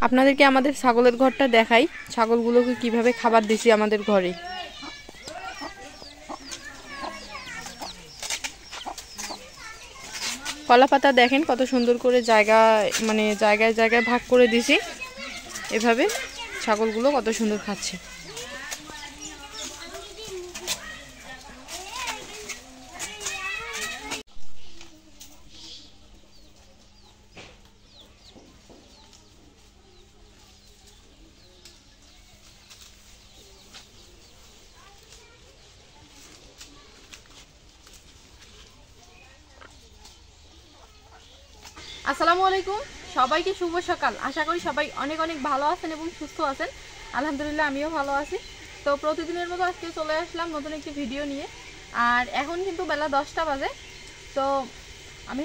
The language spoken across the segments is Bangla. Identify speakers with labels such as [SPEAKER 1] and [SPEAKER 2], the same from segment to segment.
[SPEAKER 1] আপনাদেরকে আমাদের ছাগলের ঘরটা দেখাই, ছাগলগুলোকে কিভাবে খাবার দিছি আমাদের ঘরে। কলা পাতা দেখেন কত সুন্দর করে জায়গায় জায়গায় ভাগ করে দিছি, এভাবে ছাগলগুলো কত সুন্দর খাচ্ছে। আসসালামু আলাইকুম, সবাইকে শুভ সকাল। আশা করি সবাই অনেক অনেক ভালো আছেন এবং সুস্থ আছেন। আলহামদুলিল্লাহ আমিও ভালো আছি। তো প্রতিদিনের মতো আজকে চলে আসলাম নতুন একটি ভিডিও নিয়ে। আর এখন কিন্তু বেলা 10টা বাজে। তো আমি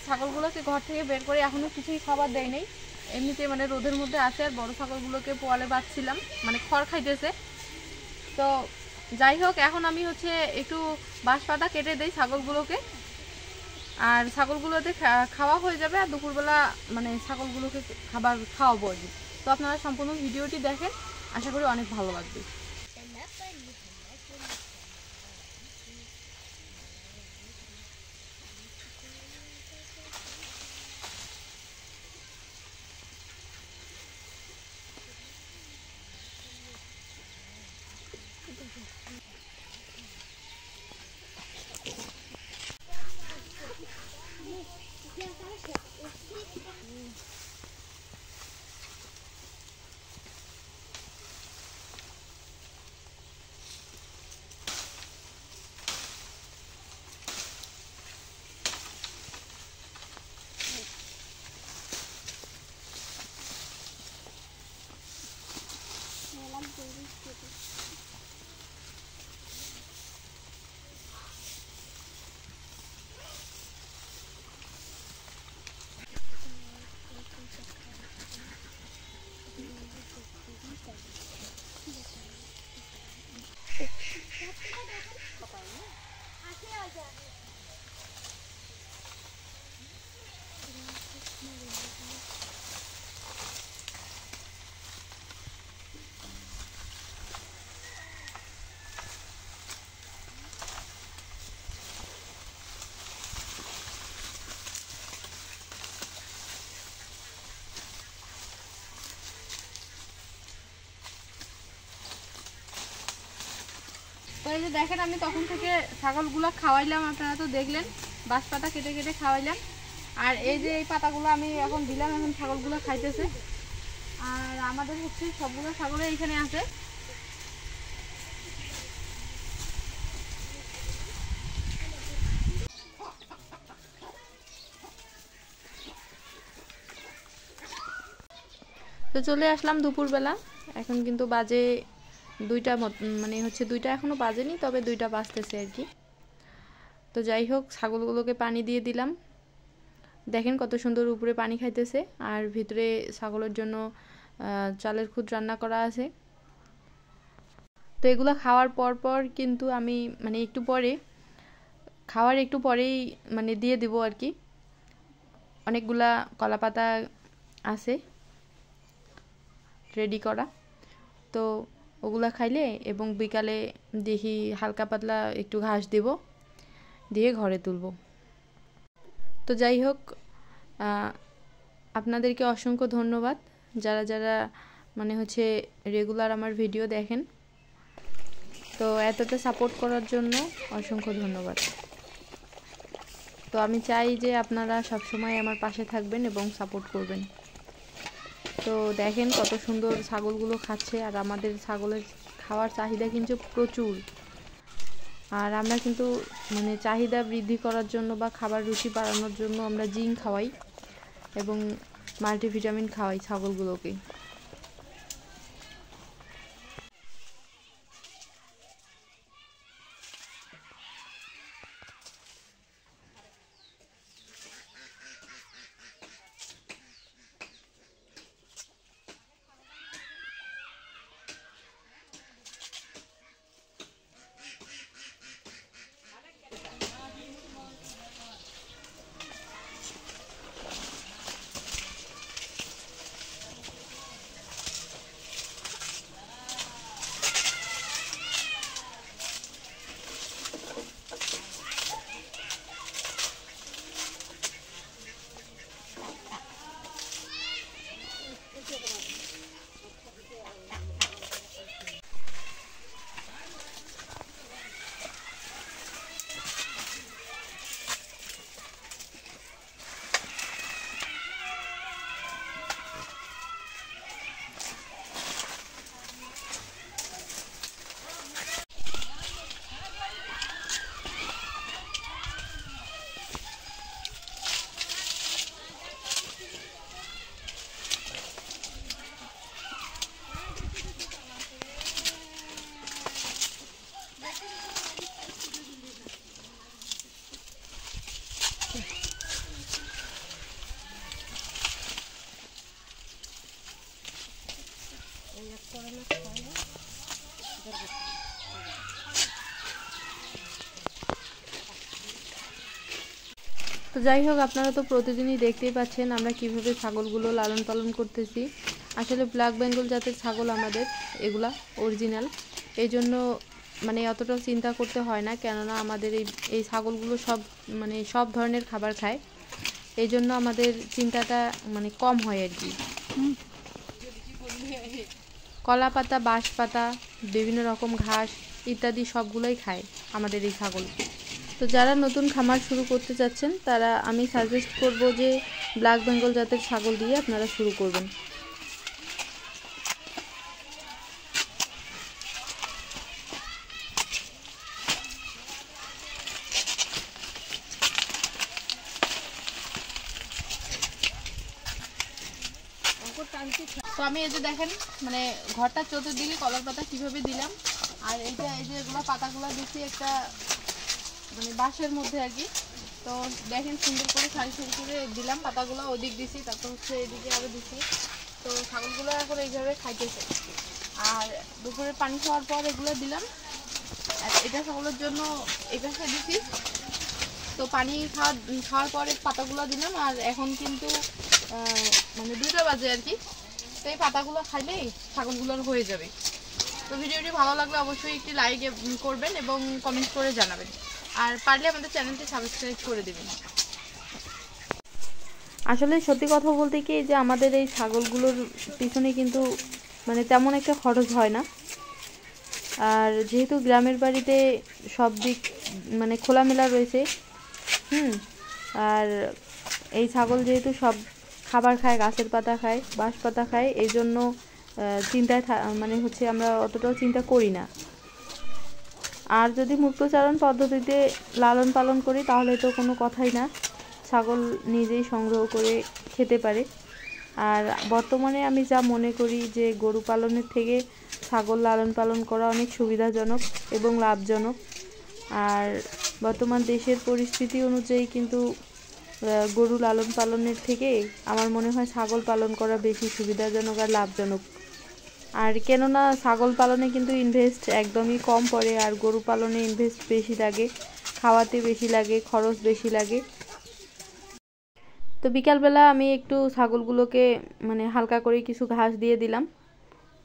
[SPEAKER 1] ছাগলগুলোকে ঘর থেকে বের করে এখনও কিছুই খাবার দেয় নাই, এমনিতে রোদের মধ্যে আছে। আর বড় ছাগলগুলোকে পোয়ালে বাঁধছিলাম, খড় খাইতেছে। তো যাই হোক, এখন আমি একটু বাঁশ পাতা কেটে দেই ছাগলগুলোকে, আর ছাগলগুলোতে খাওয়া হয়ে যাবে। আর দুপুরবেলা ছাগলগুলোকে খাবার খাওয়াবো আর কি। তো আপনারা সম্পূর্ণ ভিডিওটি দেখেন, আশা করি অনেক ভালো লাগবে। তো এই যে দেখেন, আমি তখন থেকে ছাগলগুলো খাওয়াইলাম, আপনারা তো দেখলেন, বাঁশ পাতা কেটে কেটে খাওয়াইলাম। আর এই যে এই পাতাগুলো আমি এখন দিলাম, এখন ছাগলগুলো খাইতেছে। আর আমাদের সবগুলো ছাগল এইখানে আছে। তো চলে আসলাম দুপুরবেলা, এখন কিন্তু বাজে 2টা, দুইটা এখনো বাজেনি, তবে 2টা বাজতেছে আর কি। তো যাই হোক, ছাগলগুলোকে পানি দিয়ে দিলাম, দেখেন কত সুন্দর উপরে পানি খাইতেছে। আর ভিতরে ছাগলের জন্য চালের খুদ রান্না করা আছে। তো এগুলো খাওয়ার পর কিন্তু আমি একটু পরেই দিয়ে দিব আর কি। অনেকগুলা কলা পাতা আছে রেডি করা, তো ওগুলা খাইলে এবং বিকালে দেখি হালকা পাতলা একটু ঘাস দেব, দিয়ে ঘরে তুলব। তো যাই হোক, আপনাদেরকে অসংখ্য ধন্যবাদ যারা যারা রেগুলার আমার ভিডিও দেখেন। তো এতটা সাপোর্ট করার জন্য অসংখ্য ধন্যবাদ। তো আমি চাই যে আপনারা সবসময় আমার পাশে থাকবেন এবং সাপোর্ট করবেন। তো দেখেন কত সুন্দর ছাগলগুলো খাচ্ছে। আর আমাদের ছাগলের খাওয়ার চাহিদা কিন্তু প্রচুর। আর আমরা কিন্তু চাহিদা বৃদ্ধি করার জন্য বা খাবার রুচি বাড়ানোর জন্য আমরা জিঙ্ক খাওয়াই এবং মাল্টিভিটামিন খাওয়াই ছাগলগুলোকে। তো যাই হোক, আপনারা তো প্রতিদিনই দেখতেই পাচ্ছেন আমরা কিভাবে ছাগলগুলো লালন পালন করতেছি। আসলে ব্ল্যাক বেঙ্গল জাতের ছাগল আমাদের এগুলা অরিজিনাল, এই জন্য মানে অতটা চিন্তা করতে হয় না, কেননা আমাদের এই ছাগলগুলো সব ধরনের খাবার খায়, এই জন্য আমাদের চিন্তাটা মানে কম হয় আর কি। কলা পাতা, বাঁশ পাতা, বিভিন্ন রকম ঘাস ইত্যাদি সবগুলোই খায় আমাদের এই ছাগল। তো যারা নতুন খামার শুরু করতে চাচ্ছেন তারা আমি সাজেস্ট করব যে ব্ল্যাক বেঙ্গল জাতের ছাগল দিয়ে আপনারা শুরু করবেন। তো আমি এই যে দেখেন মানে ঘরটা চতুর্দিকে কলার পাতা কিভাবে দিলাম, আর এই যে এগুলো পাতাগুলো দিচ্ছি একটা মানে বাঁশের মধ্যে আর কি। তো দেখেন সুন্দর করে সারি সারি করে দিলাম পাতাগুলো, ওদিক দিছি, তারপর হচ্ছে এদিকে আরও দিছি। তো ছাগলগুলো এখন এইভাবে খাইতেছে। আর দুপুরে পানি খাওয়ার পর এগুলো দিলাম, আর এটা ছাগলের জন্য এই পাশে দিছি। তো পানি খাওয়ার পরে পাতাগুলো দিলাম, আর এখন কিন্তু মানে 2টা বাজে আর কি। তো এই পাতাগুলো খাইলেই ছাগলগুলোর হয়ে যাবে। তো ভিডিওটি ভালো লাগলে অবশ্যই একটি লাইক করবেন এবং কমেন্ট করে জানাবেন, আর পারলে আমাদের চ্যানেলটি সাবস্ক্রাইব করে দেবেন। আসলে সত্যি কথা বলতে কি যে আমাদের এই ছাগলগুলোর পিছনে কিন্তু মানে তেমন একটা খরচ হয় না, আর যেহেতু গ্রামের বাড়িতে সব দিক মানে খোলামেলা রয়েছে, আর এই ছাগল যেহেতু সব খাবার খায়, গাছের পাতা খায়, বাঁশ পাতা খায়, এই জন্য চিন্তায় মানে হচ্ছে আমরা অতটাও চিন্তা করি না। আর যদি মুক্তচারণ পদ্ধতিতে লালন পালন করি তাহলে তো কোনো কথাই না, ছাগল নিজেই সংগ্রহ করে খেতে পারে। আর বর্তমানে আমি যা মনে করি যে গরু পালনের থেকে ছাগল লালন পালন করা অনেক সুবিধাজনক এবং লাভজনক। আর বর্তমান দেশের পরিস্থিতি অনুযায়ী কিন্তু গরু লালন পালনের থেকে আমার মনে হয় ছাগল পালন করা বেশি সুবিধাজনক আর লাভজনক। আর কেননা ছাগল পালনে কিন্তু ইনভেস্ট একদমই কম পড়ে, আর গরু পালনে ইনভেস্ট বেশি লাগে, খাওয়াতে বেশি লাগে, খরচ বেশি লাগে। তো বিকালবেলা আমি একটু ছাগলগুলোকে মানে হালকা করে কিছু ঘাস দিয়ে দিলাম,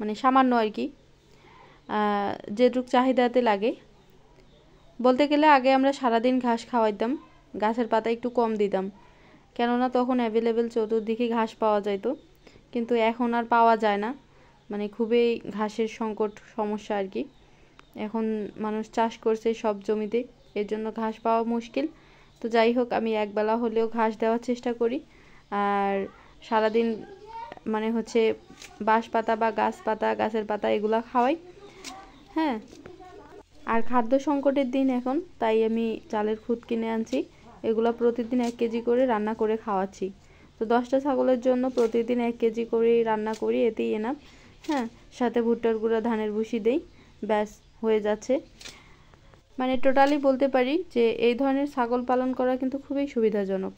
[SPEAKER 1] মানে সামান্য আর কি, যেটুক চাহিদাতে লাগে। বলতে গেলে আগে আমরা সারাদিন ঘাস খাওয়াইতাম, গাছের পাতা একটু কম দিতাম, কেননা তখন অ্যাভেলেবেল চতুর্দিকে ঘাস পাওয়া যাইতো, কিন্তু এখন আর পাওয়া যায় না, মানে খুবই ঘাসের সংকট সমস্যা আর কি। এখন মানুষ চাষ করছে সব জমিতে, এর জন্য ঘাস পাওয়া মুশকিল। তো যাই হোক, আমি একবেলা হলেও ঘাস দেওয়ার চেষ্টা করি, আর সারাদিন মানে হচ্ছে বাঁশ পাতা বা গাছের পাতা এগুলা খাওয়াই। হ্যাঁ, আর খাদ্য সংকটের দিন এখন, তাই আমি চালের খুদ কিনে আনছি, এগুলা প্রতিদিন 1 কেজি করে রান্না করে খাওয়াচ্ছি। তো 10টা ছাগলের জন্য প্রতিদিন 1 কেজি করে রান্না করি, এতেই এনাফ। হ্যাঁ, সাথে ভুট্টার গুঁড়া, ধানের ভুসি দেই, ব্যাস হয়ে যাচ্ছে। মানে টোটালি বলতে পারি যে এই ধরনের ছাগল পালন করা কিন্তু খুবই সুবিধাজনক।